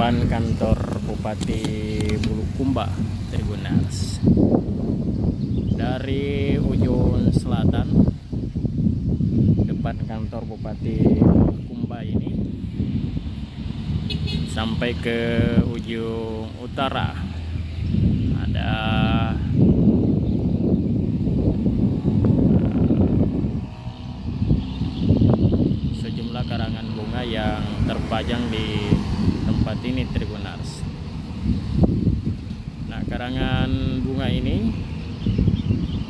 depan kantor Bupati Bulukumba, Tribuners. Dari ujung selatan depan kantor Bupati Bulukumba ini sampai ke ujung utara ada sejumlah karangan bunga yang terpajang di tempat ini, Tribuners. Nah, karangan bunga ini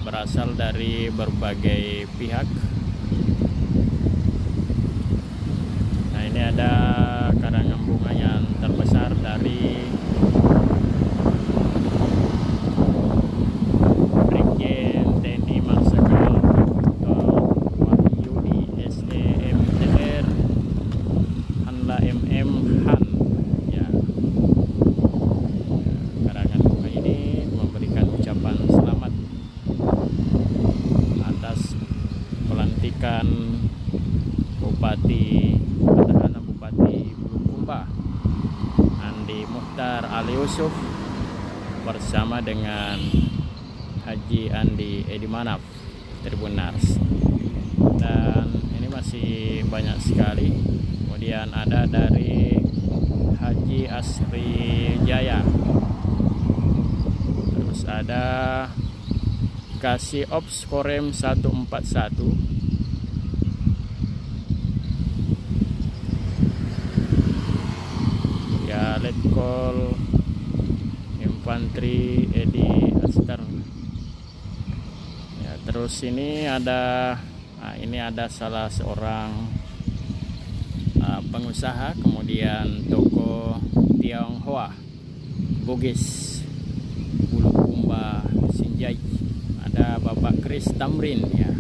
berasal dari berbagai pihak. Nah, ini ada karangan bunga yang terbesar dari Brigjen TNI Marsikal Wahyudi SEMTR Hanla MM Han. Ya, karangan bunga ini memberikan ucapan selamat atas pelantikan petahana Bupati Bulukumba Andi Muhtar Ali Yusuf bersama dengan Haji Andi Edi Manaf, Tribuners. Dan ini masih banyak sekali. Kemudian ada dari Haji Asri Jaya, terus ada Kasih Ops Korem 141, ya Letkol Infanteri Edi Aster. Ya, terus ini ada salah seorang pengusaha, kemudian toko Tionghoa Bugis Bulukumba Sinjai. Ada Bapak Kris Tamrin, ya,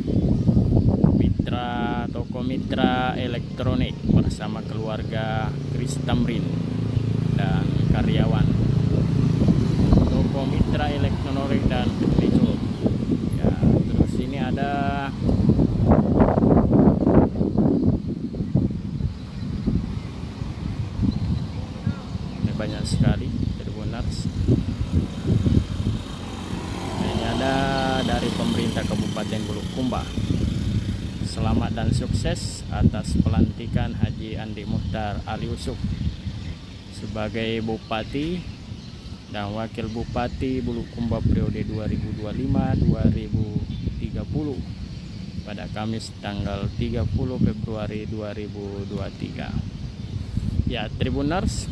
toko mitra elektronik bersama keluarga Kris Tamrin dan karyawan toko mitra elektronik dan furnitur. Ya, terus ini ada banyak sekali, Tribuners. Ini ada dari pemerintah Kabupaten Bulukumba. Selamat dan sukses atas pelantikan Haji Andi Muhtar Ali Yusuf sebagai Bupati dan Wakil Bupati Bulukumba periode 2025-2030 pada Kamis tanggal 30 Februari 2023. Ya, Tribuners,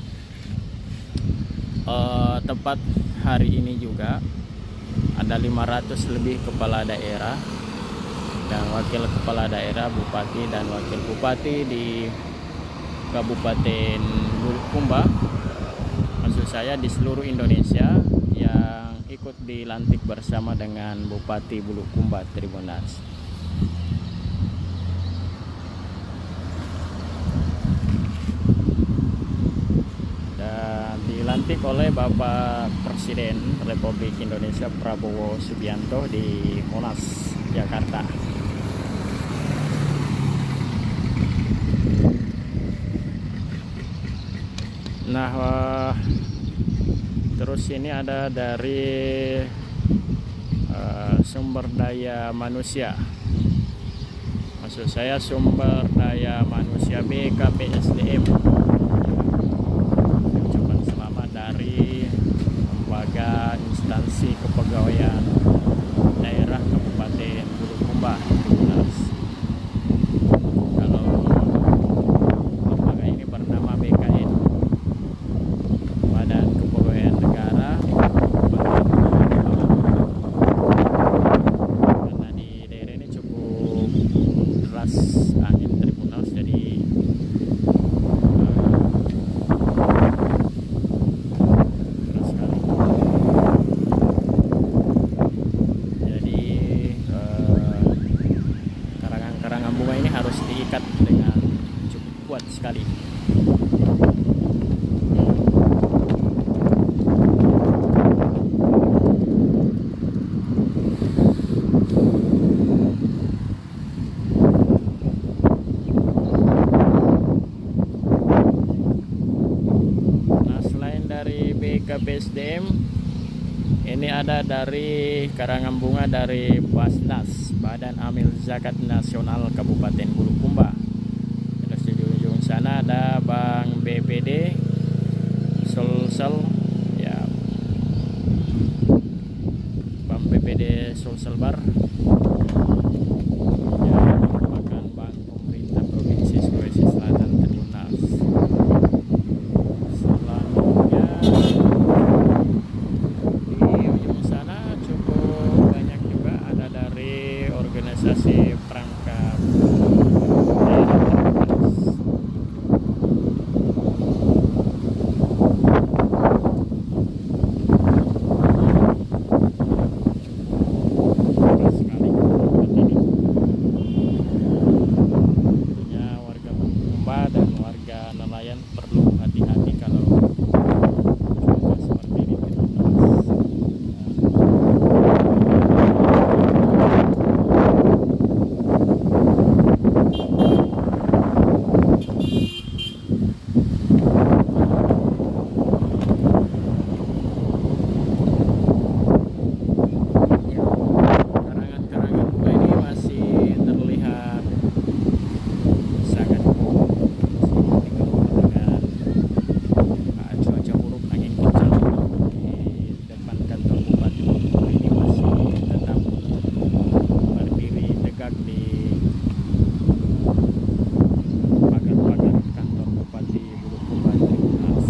tepat hari ini juga ada 500 lebih kepala daerah dan wakil kepala daerah, bupati dan wakil bupati di Kabupaten Bulukumba, maksud saya di seluruh Indonesia, yang ikut dilantik bersama dengan Bupati Bulukumba, Tribuners. Dan dilantik oleh Bapak Presiden Republik Indonesia Prabowo Subianto di Monas, Jakarta. Nah, terus ini ada dari sumber daya manusia, maksud saya sumber daya manusia BKPSDM. Ucapan selamat dari lembaga instansi kepegawaian daerah Kabupaten Bulukumba. Kalau lembaga ini bernama BKN, Badan Kepegawaian Negara, karena di daerah ini cukup deras angin, Tribuners, jadi deras sekali. SDM. Ini ada dari karangan bunga dari Basnas, Badan Amil Zakat Nasional Kabupaten Bulukumba. Terus di ujung sana ada Bang BPD Sulsel, ya, Bang BPD Sulsel Bar, ya, merupakan bank pemerintah Provinsi Sulawesi Selatan Triunas. Selanjutnya di ujung sana cukup banyak juga ada dari organisasi perangkat daerah terbatas. Sekali tempat ini. Tentunya warga Bulukumba dan warga nelayan perlu hati-hati kalau cuaca seperti ini terbatas. Karangan-karangan bunga ini masih terlihat sangat dengan cuaca buruk, angin kencang di depan kantor Bupati Bulukumba ini masih tetap berdiri tegak di pagar-pagar kantor Bupati Bulukumba Triunas.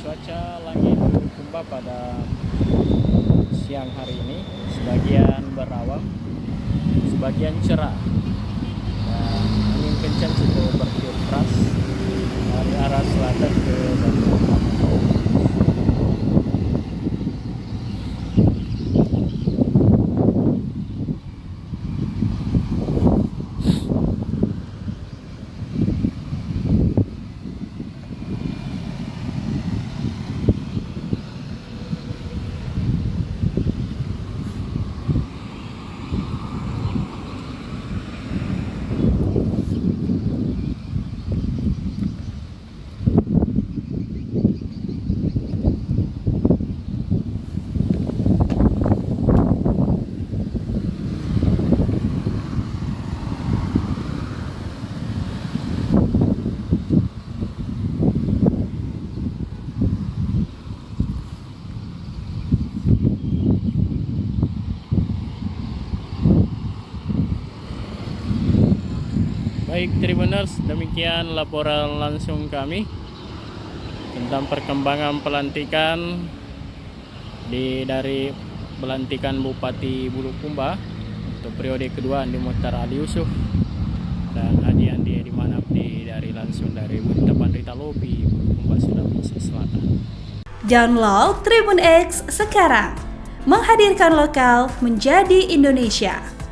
Cuaca langit Bulukumba pada siang hari ini sebagian berawan, sebagian cerah, dan angin kencang cukup bertiup keras dari arah selatan ke barat. Baik Tribuners, demikian laporan langsung kami tentang perkembangan pelantikan Dari pelantikan Bupati Bulukumba untuk periode kedua Andi Muhtar Ali Yusuf dan Haji Andi Edi Manapdi langsung dari Buntapan Rita Lobi, Bulukumba, Sulawesi Selatan. Download Tribun X sekarang, menghadirkan lokal menjadi Indonesia.